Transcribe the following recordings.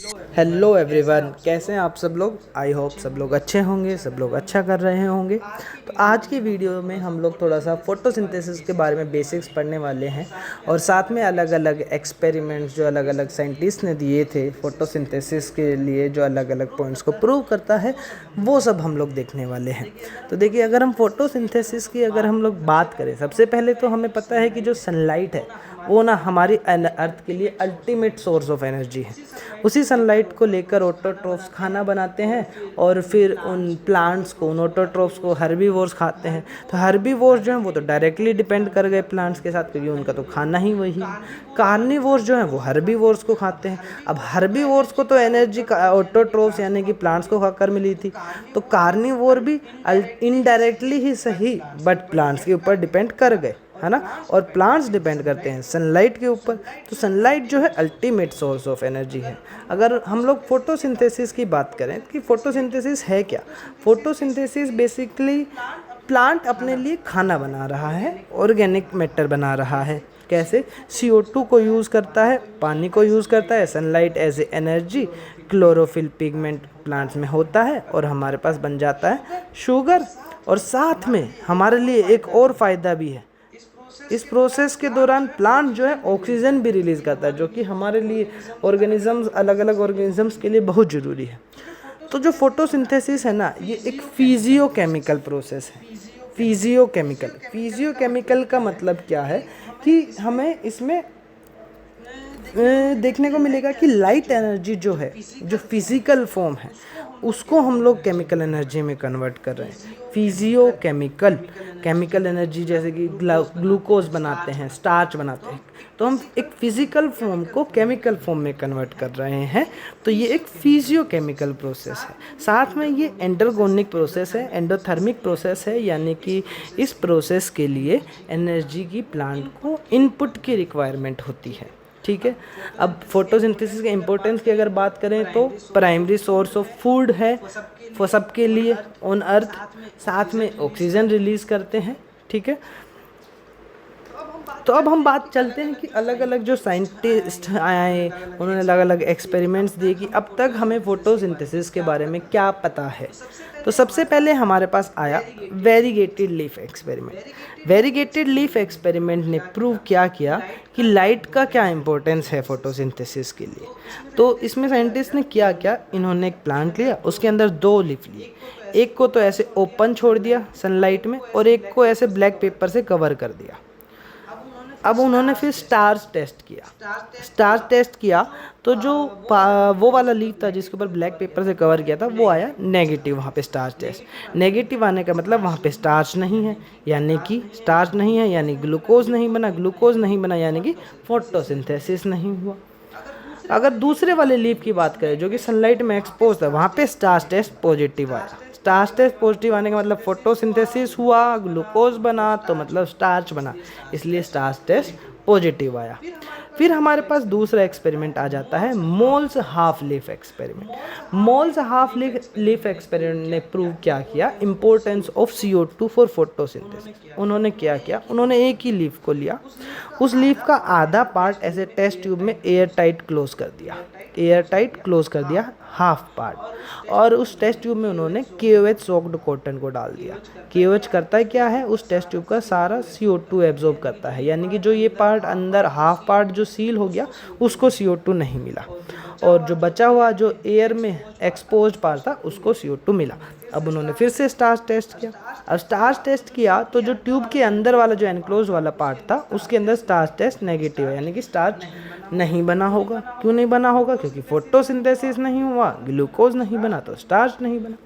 Hello everyone, कैसे हैं आप सब लोग। आई होप सब लोग अच्छे होंगे, सब लोग अच्छा कर रहे होंगे। तो आज की वीडियो में हम लोग थोड़ा सा फोटोसिंथेसिस के बारे में बेसिक्स पढ़ने वाले हैं और साथ में अलग अलग एक्सपेरिमेंट्स जो अलग अलग साइंटिस्ट ने दिए थे फोटोसिंथेसिस के लिए, जो अलग अलग पॉइंट्स को प्रूव करता है, वो सब हम लोग देखने वाले हैं। तो देखिए, अगर हम फोटोसिंथेसिस की अगर हम लोग बात करें, सबसे पहले तो हमें पता है कि जो सनलाइट है वो ना हमारी अर्थ के लिए अल्टीमेट सोर्स ऑफ एनर्जी है। उसी सनलाइट को लेकर ऑटोट्रोफ्स खाना बनाते हैं और फिर उन प्लांट्स को, उन ऑटोट्रोफ्स को हर्बीवोर्स खाते हैं। तो हर्बीवोर्स जो हैं वो तो डायरेक्टली डिपेंड कर गए प्लांट्स के साथ, क्योंकि उनका तो खाना ही वही है। कार्निवोर्स जो हैं वो हर्बीवोर्स को खाते हैं। अब हर्बीवोर्स को तो एनर्जी ऑटोट्रोफ्स यानी कि प्लांट्स को खाकर मिली थी, तो कार्निवोर भी इनडायरेक्टली ही सही बट प्लांट्स के ऊपर डिपेंड कर गए, है ना। और प्लांट्स डिपेंड करते हैं सनलाइट के ऊपर। तो सनलाइट जो है अल्टीमेट सोर्स ऑफ एनर्जी है। अगर हम लोग फोटोसिंथेसिस की बात करें कि फोटोसिंथेसिस है क्या, फोटोसिंथेसिस बेसिकली प्लांट अपने लिए खाना बना रहा है, ऑर्गेनिक मैटर बना रहा है। कैसे? CO2 को यूज़ करता है, पानी को यूज़ करता है, sunlight as a energy, chlorophyll pigment plants में होता है और हमारे पास बन जाता है शुगर। और साथ में हमारे लिए एक और फ़ायदा भी है, इस प्रोसेस के दौरान प्लांट जो है ऑक्सीजन भी रिलीज़ करता है, जो कि हमारे लिए ऑर्गेनिजम्स, अलग अलग ऑर्गेनिजम्स के लिए बहुत ज़रूरी है। तो जो फोटोसिंथेसिस है ना, ये एक फिजियोकेमिकल प्रोसेस है। फिजियोकेमिकल का मतलब क्या है कि हमें इसमें देखने को मिलेगा कि लाइट एनर्जी जो है, जो फिज़िकल फॉर्म है, उसको हम लोग केमिकल एनर्जी में कन्वर्ट कर रहे हैं। केमिकल एनर्जी जैसे कि ग्लूकोज बनाते हैं, स्टार्च बनाते हैं, तो हम एक फिज़िकल फॉर्म को केमिकल फॉर्म में कन्वर्ट कर रहे हैं। तो ये एक फिजियोकेमिकल प्रोसेस है। साथ में ये एंडोगोनिक प्रोसेस है, एंडोथर्मिक प्रोसेस है, यानी कि इस प्रोसेस के लिए एनर्जी की प्लांट को इनपुट की रिक्वायरमेंट होती है। ठीक है। अब फोटोसिंथेसिस के इम्पोर्टेंस की अगर बात करें तो प्राइमरी सोर्स ऑफ फूड है वो सबके लिए ऑन अर्थ, साथ में ऑक्सीजन रिलीज़ करते हैं। ठीक है। तो अब हम बात चलते हैं कि अलग अलग जो साइंटिस्ट आए, उन्होंने अलग अलग एक्सपेरिमेंट्स दिए कि अब तक हमें फोटोसिंथेसिस के बारे में क्या पता है। तो सबसे पहले हमारे पास आया variegated leaf experiment. Variegated leaf experiment ने प्रूव क्या किया कि लाइट का क्या इंपॉर्टेंस है फोटोसिंथेसिस के लिए। तो इसमें साइंटिस्ट ने क्या किया, इन्होंने एक प्लांट लिया, उसके अंदर 2 लीफ लिए, एक को तो ऐसे ओपन छोड़ दिया सनलाइट में और एक को ऐसे ब्लैक पेपर से कवर कर दिया। अब उन्होंने फिर स्टार्च टेस्ट किया तो जो वो वाला लीफ था जिसके ऊपर ब्लैक पेपर से कवर किया था, वो आया नेगेटिव। वहाँ पे स्टार्च टेस्ट नेगेटिव आने का मतलब वहाँ पे स्टार्च नहीं है, यानी कि स्टार्च नहीं है यानी ग्लूकोज नहीं बना यानी कि फोटोसिंथेसिस नहीं हुआ। अगर दूसरे वाले लीफ की बात करें जो कि सनलाइट में एक्सपोज था, वहाँ पे स्टार्च टेस्ट पॉजिटिव आया। स्टार्च टेस्ट पॉजिटिव आने का मतलब फोटोसिंथेसिस हुआ, ग्लूकोज बना, तो मतलब स्टार्च बना, इसलिए स्टार्च टेस्ट पॉजिटिव आया। फिर हमारे पास दूसरा एक्सपेरिमेंट आ जाता है moles half leaf experiment. Moles half leaf experiment ने प्रूव क्या किया, importance of CO2 for photosynthesis. उन्होंने क्या किया, उन्होंने एक ही लीफ को लिया, उस लीफ का आधा पार्ट ऐसे टेस्ट ट्यूब में एयर टाइट क्लोज कर दिया, हाफ पार्ट, और उस टेस्ट ट्यूब में उन्होंने KOH सोक्ड कॉटन को डाल दिया। KOH करता है क्या है, उस टेस्ट ट्यूब का सारा CO2 एब्जॉर्ब करता है, यानी कि जो ये पार्ट अंदर हाफ पार्ट जो सील हो गया उसको CO2 नहीं मिला, और जो बचा हुआ जो एयर में एक्सपोज पार्ट था उसको CO2 मिला। अब उन्होंने फिर से स्टार्च टेस्ट किया। अब स्टार्च टेस्ट किया तो जो ट्यूब के अंदर वाला जो एनक्लोज वाला पार्ट था उसके अंदर स्टार्च टेस्ट नेगेटिव है, यानी कि स्टार्च नहीं बना होगा। क्यों नहीं बना होगा? क्योंकि फोटोसिंथेसिस नहीं हुआ, ग्लूकोज नहीं बना, तो स्टार्च नहीं बना।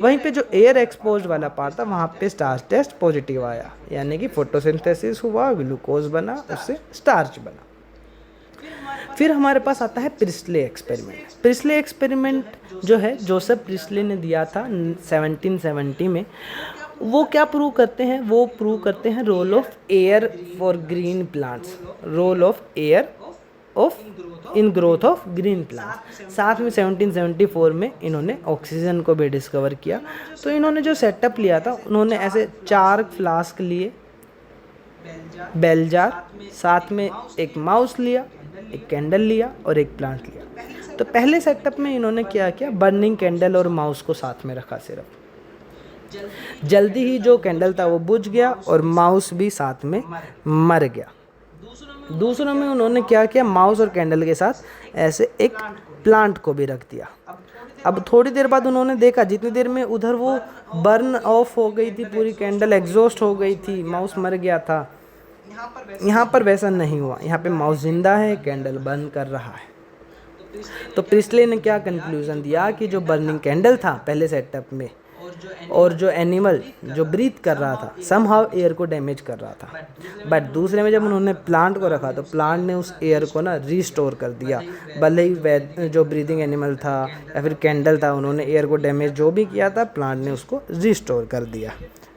वहीं पे जो एयर एक्सपोज वाला पार्ट था वहाँ पे स्टार्च टेस्ट पॉजिटिव आया, यानी कि फोटोसिंथेसिस हुआ, ग्लूकोज बना, उससे स्टार्च बना। फिर हमारे पास आता है प्रिस्ले एक्सपेरिमेंट। प्रिस्ले एक्सपेरिमेंट जो है जोसेफ प्रिस्ले ने दिया था 1770 में। वो क्या प्रूव करते हैं, वो प्रूव करते हैं role of air for green plants, role of air in growth of green plants. साथ में 1774 में इन्होंने ऑक्सीजन को भी डिस्कवर किया। तो इन्होंने जो सेटअप लिया था, उन्होंने ऐसे 4 फ्लास्क लिए, बेल जार, साथ में एक माउस लिया, एक कैंडल लिया और एक प्लांट लिया। तो पहले सेटअप में इन्होंने क्या किया, बर्निंग कैंडल और माउस को साथ में रखा सिर्फ। जल्दी ही जो कैंडल था वो बुझ गया और माउस भी साथ में मर गया। दूसरों में उन्होंने क्या किया, माउस और कैंडल के साथ ऐसे एक प्लांट को भी रख दिया। अब थोड़ी देर बाद उन्होंने देखा, जितनी देर में उधर वो बर्न ऑफ हो गई थी, पूरी कैंडल एग्जॉस्ट हो गई थी, माउस मर गया था, यहाँ पर वैसा नहीं हुआ। यहाँ पे माउस जिंदा है, कैंडल बर्न कर रहा है। तो प्रिस्टले ने क्या कंक्लूजन दिया कि जो बर्निंग कैंडल था पहले सेटअप में और जो एनिमल जो ब्रीथ कर रहा था समहाउ एयर को डैमेज कर रहा था, बट दूसरे में जब उन्होंने प्लांट को रखा तो प्लांट ने उस एयर को ना रिस्टोर कर दिया। भले ही जो ब्रीदिंग एनिमल था या फिर कैंडल था, उन्होंने एयर को डैमेज जो भी किया था, प्लांट ने उसको रिस्टोर कर दिया।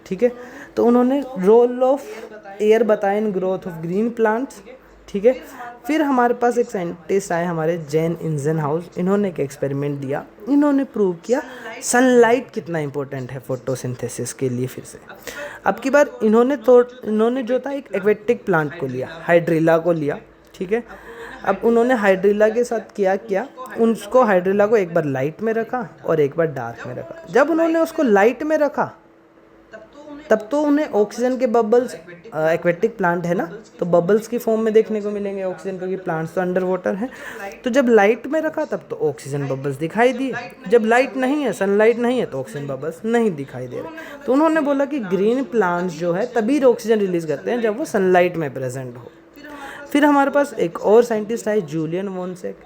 ठीक है, तो उन्होंने रोल ऑफ एयर बताया इन ग्रोथ ऑफ ग्रीन प्लांट्स। ठीक है, फिर हमारे पास एक साइंटिस्ट आए हमारे जैन इंजनहाउस, इन्होंने एक एक्सपेरिमेंट दिया, इन्होंने प्रूव किया सनलाइट कितना इंपॉर्टेंट है फोटोसिंथेसिस के लिए। फिर से अब की बार इन्होंने जो था एक एक्वेटिक प्लांट को लिया, हाइड्रिला को लिया। ठीक है, अब उन्होंने हाइड्रिला के साथ क्या उसको हाइड्रिला को एक बार लाइट में रखा और एक बार डार्क में रखा। जब उन्होंने उसको लाइट में रखा तब तो उन्हें ऑक्सीजन के बबल्स, एक्वेटिक प्लांट है ना, तो बबल्स की फॉर्म में देखने को मिलेंगे ऑक्सीजन, क्योंकि प्लांट्स तो अंडर वाटर है। तो जब लाइट में रखा तब तो ऑक्सीजन बबल्स दिखाई दिए, जब लाइट नहीं है, सनलाइट नहीं है, तो ऑक्सीजन बबल्स नहीं दिखाई दे रहे। तो उन्होंने बोला कि ग्रीन प्लांट्स जो है तभी ऑक्सीजन रिलीज करते हैं जब वो सनलाइट में प्रेजेंट हो। फिर हमारे पास एक और साइंटिस्ट आए, जूलियन वोनसेक,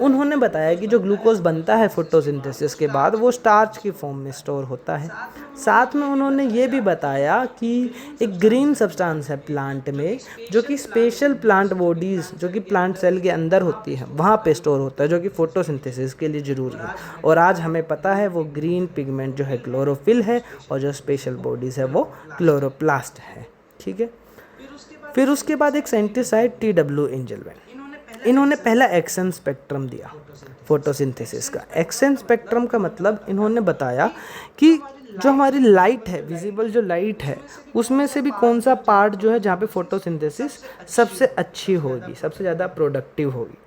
उन्होंने बताया कि जो ग्लूकोज बनता है फोटोसिंथेसिस के बाद वो स्टार्च की फॉर्म में स्टोर होता है। साथ में उन्होंने ये भी बताया कि एक ग्रीन सब्सटेंस है प्लांट में जो कि स्पेशल प्लांट बॉडीज़ जो कि प्लांट सेल के अंदर होती है वहाँ पे स्टोर होता है, जो कि फोटोसिंथेसिस के लिए ज़रूरी है। और आज हमें पता है वो ग्रीन पिगमेंट जो है क्लोरोफिल है और जो स्पेशल बॉडीज़ है वो क्लोरोप्लास्ट है। ठीक है, फिर उसके बाद एक साइंटिस्ट आए TW एंजलमैन, इन्होंने पहला एक्शन स्पेक्ट्रम दिया फोटोसिंथेसिस का। एक्शन स्पेक्ट्रम का मतलब इन्होंने बताया कि जो हमारी लाइट है, विजिबल जो लाइट है, उसमें से भी कौन सा पार्ट जो है जहाँ पे फोटोसिंथेसिस सबसे अच्छी होगी, सबसे ज़्यादा प्रोडक्टिव होगी।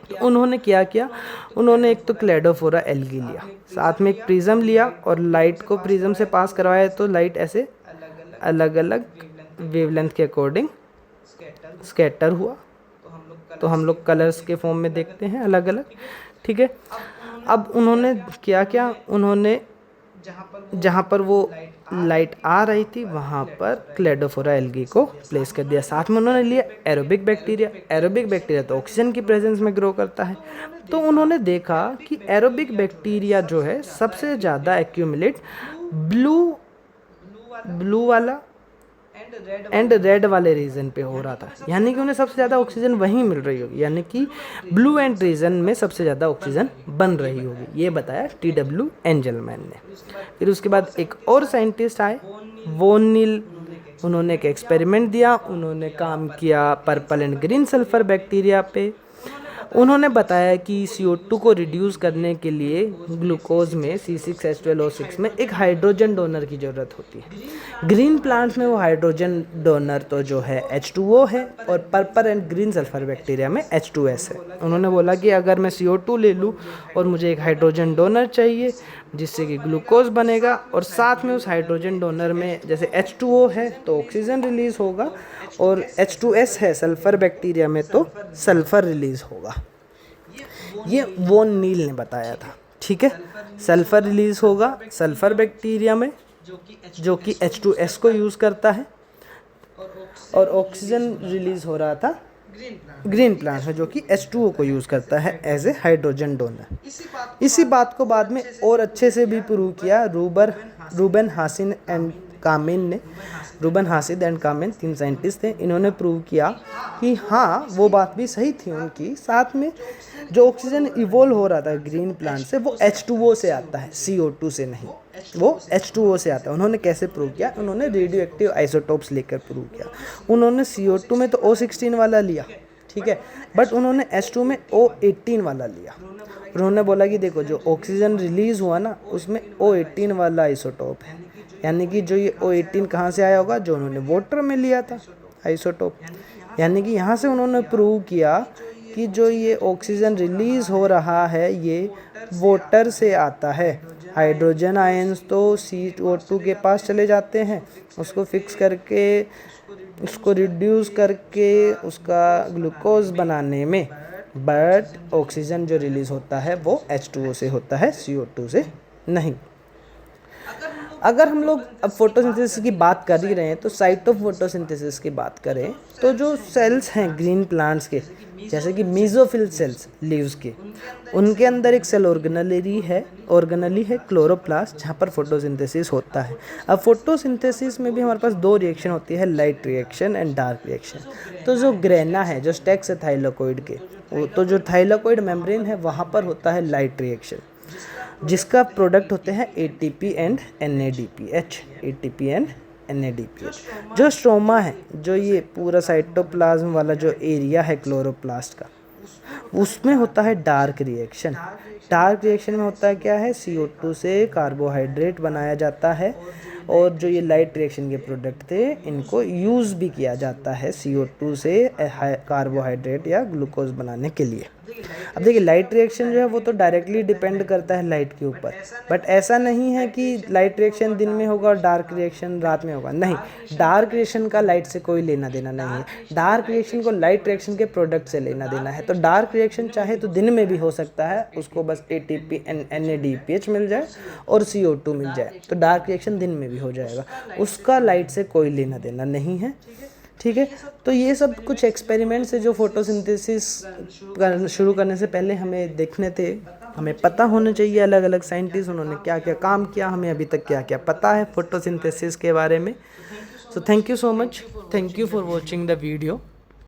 तो उन्होंने क्या किया, उन्होंने एक तो क्लेडोफोरा एल्गी लिया, साथ में एक प्रिज्म लिया और लाइट को प्रिज्म से पास करवाया, तो लाइट ऐसे अलग अलग वेवलेंथ के अकॉर्डिंग स्कैटर हुआ। तो हम लोग कलर्स के फॉर्म में देखते हैं अलग अलग। ठीक है, अब उन्होंने क्या उन्होंने जहाँ पर वो लाइट आ रही थी वहाँ पर क्लेडोफोरा एल्गी को प्लेस कर दिया। साथ में उन्होंने लिया एरोबिक बैक्टीरिया। एरोबिक बैक्टीरिया तो ऑक्सीजन की प्रेजेंस में ग्रो करता है। तो उन्होंने देखा कि एरोबिक बैक्टीरिया जो है सबसे ज़्यादा एक्यूमुलेट ब्लू वाला एंड रेड वाले रीजन पे हो रहा था, यानी कि उन्हें सबसे ज़्यादा ऑक्सीजन वहीं मिल रही होगी, यानी कि ब्लू एंड रीजन में सबसे ज़्यादा ऑक्सीजन बन रही होगी। ये बताया TW एंजलमैन ने। फिर उसके बाद एक और साइंटिस्ट आए, वोन नील, उन्होंने एक एक्सपेरिमेंट दिया, उन्होंने काम किया purple and green sulphur bacteria पे। उन्होंने बताया कि CO2 को रिड्यूस करने के लिए ग्लूकोज में C6H12O6 में एक हाइड्रोजन डोनर की ज़रूरत होती है। ग्रीन प्लांट्स में वो हाइड्रोजन डोनर तो जो है H2O है और purple and green sulphur bacteria में H2S है। उन्होंने बोला कि अगर मैं CO2 ले लूँ और मुझे एक हाइड्रोजन डोनर चाहिए जिससे कि ग्लूकोज बनेगा और साथ में उस हाइड्रोजन डोनर में जैसे H2O है तो ऑक्सीजन रिलीज़ होगा और H2S है सल्फ़र बैक्टीरिया में तो सल्फ़र रिलीज़ होगा। ये वोन नील ने बताया था। ठीक है, सल्फ़र रिलीज़ होगा सल्फ़र बैक्टीरिया में जो कि H2S को यूज़ करता है और ऑक्सीजन रिलीज़ हो रहा था ग्रीन प्लांट में जो कि H2O को यूज़ करता है एज ए हाइड्रोजन डोनर। इसी बात को बाद में और अच्छे से भी प्रूव किया रूबेन हासिद एंड कामिन ने। Reuben Hasid and Kamin 3 scientist थे, इन्होंने प्रूव किया कि हाँ वो बात भी सही थी उनकी। साथ में जो ऑक्सीजन इवोल्व हो रहा था ग्रीन प्लांट से वो H2O से आता है, CO2 से नहीं, वो H2O से आता है। उन्होंने कैसे प्रूव किया, उन्होंने रेडियो एक्टिव आइसोटोप्स लेकर प्रूव किया। उन्होंने CO2 में तो O16 वाला लिया, ठीक है, बट उन्होंने H2 में O18 वाला लिया। उन्होंने बोला कि देखो जो ऑक्सीजन रिलीज़ हुआ ना उसमें O18 वाला आइसोटोप है, यानी कि जो ये O18 कहाँ से आया होगा, जो उन्होंने वाटर में लिया था आइसोटोप। यानी कि यहाँ से उन्होंने प्रूव किया कि जो ये ऑक्सीजन रिलीज़ हो रहा है ये वाटर से आता है। हाइड्रोजन आयंस तो CO2 के पास चले जाते हैं, उसको फिक्स करके उसको रिड्यूस करके उसका ग्लूकोज बनाने में, बट ऑक्सीजन जो रिलीज़ होता है वो H2O से होता है, CO2 से नहीं। अगर हम लोग अब फोटोसिंथेसिस की बात कर ही रहे हैं तो साइट ऑफ फोटोसिंथेसिस की बात करें तो जो सेल्स हैं ग्रीन प्लांट्स के, जैसे कि मीजोफिल सेल्स लीव्स के, उनके अंदर एक सेल ऑर्गेनली है क्लोरोप्लास्ट, जहाँ पर फोटोसिंथेसिस होता है। अब फोटोसिंथेसिस में भी हमारे पास दो रिएक्शन होती है, light reaction and dark reaction. तो जो ग्रेना है, जो स्टेक्स है थाइलाकोइड के, तो जो थाइलाकोइड मेम्ब्रेन है वहाँ पर होता है लाइट रिएक्शन, जिसका प्रोडक्ट होते हैं ATP and NADPH, ATP and NADPH। जो स्ट्रोमा है, जो ये पूरा साइटोप्लाज्म वाला जो एरिया है क्लोरोप्लास्ट का, उसमें होता है डार्क रिएक्शन। डार्क रिएक्शन में होता है क्या है, CO2 से कार्बोहाइड्रेट बनाया जाता है, और जो ये लाइट रिएक्शन के प्रोडक्ट थे इनको यूज़ भी किया जाता है CO2 से कार्बोहाइड्रेट या ग्लूकोज बनाने के लिए। अब देखिए लाइट रिएक्शन जो है वो तो डायरेक्टली डिपेंड करता है लाइट के ऊपर, बट ऐसा नहीं है कि लाइट रिएक्शन दिन में होगा और डार्क रिएक्शन रात में होगा, नहीं। डार्क रिएक्शन का लाइट से कोई लेना देना नहीं है, डार्क रिएक्शन को लाइट रिएक्शन के प्रोडक्ट से लेना देना है। तो डार्क रिएक्शन चाहे तो दिन में भी हो सकता है, उसको बस ATP NADPH मिल जाए और CO2 मिल जाए, तो डार्क रिएक्शन दिन में भी हो जाएगा, उसका लाइट से कोई लेना देना नहीं है, ठीक है। तो ये सब कुछ एक्सपेरिमेंट्स है जो फोटोसिंथेसिस शुरू करने से पहले हमें देखने थे, हमें पता होना चाहिए अलग अलग साइंटिस्ट उन्होंने क्या क्या काम किया, हमें अभी तक क्या क्या पता है फोटोसिंथेसिस के बारे में। So thank you so much, thank you for watching the video.